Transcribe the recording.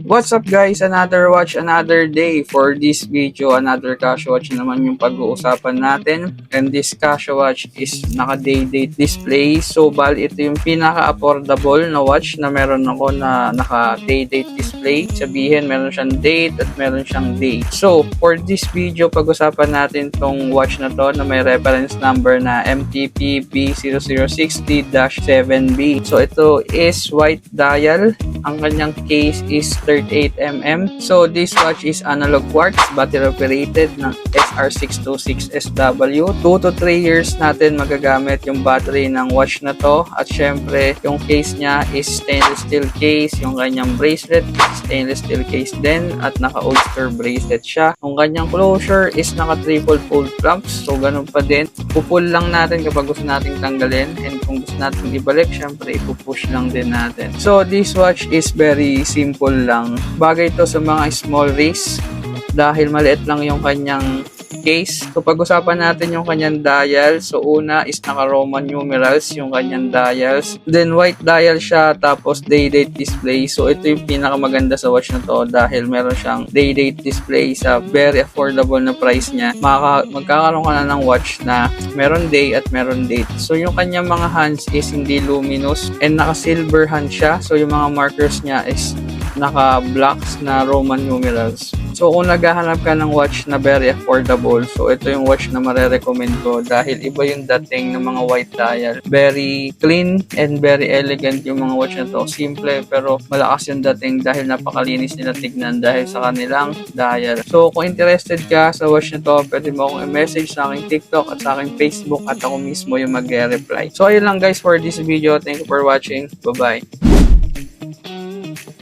What's up guys? Another watch, another day. For this video, another Casio watch naman yung pag-uusapan natin. And this Casio watch is naka-day date display. So bali ito yung pinaka-affordable na watch na meron ako na naka-day date display. Sabihin meron siyang date at meron siyang date. So for this video, pag-usapan natin tong watch na to na may reference number na MTP B0060-7B. So ito is white dial. Ang kanyang case is 38mm. So this watch is analog quartz, battery operated ng SR626SW. 2 to 3 years natin magagamit yung battery ng watch na to. At syempre, yung case niya is stainless steel case. Yung kanyang bracelet stainless steel case din at naka-oyster bracelet siya. Yung kanyang closure is naka triple fold clamps. So ganun pa din. Pupul lang natin kapag gusto nating tanggalin, and kung gusto natin ibalik, syempre ipupush lang din natin. So this watch is very simple lang. Bagay ito sa mga small wrist dahil maliit lang yung kanyang case. So pag-usapan natin yung kanyang dial. So una is naka Roman numerals yung kanyang dials. Then white dial siya, tapos day date display. So ito yung pinakamaganda sa watch na to dahil meron siyang day date display sa very affordable na price niya. Magkakaroon ka na ng watch na meron day at meron date. So yung kanyang mga hands is hindi luminous and naka silver hand siya. So yung mga markers niya is naka blacks na Roman numerals. So kung naghahanap ka ng watch na very affordable, so ito yung watch na marerecommend ko dahil iba yung dating ng mga white dial. Very clean and very elegant yung mga watch na to. Simple pero malakas yung dating dahil napakalinis nila tignan dahil sa kanilang dial. So kung interested ka sa watch na to, pwede mo akong i-message sa aking TikTok at sa aking Facebook at ako mismo yung mag-reply. So ayun lang guys for this video. Thank you for watching. Bye-bye.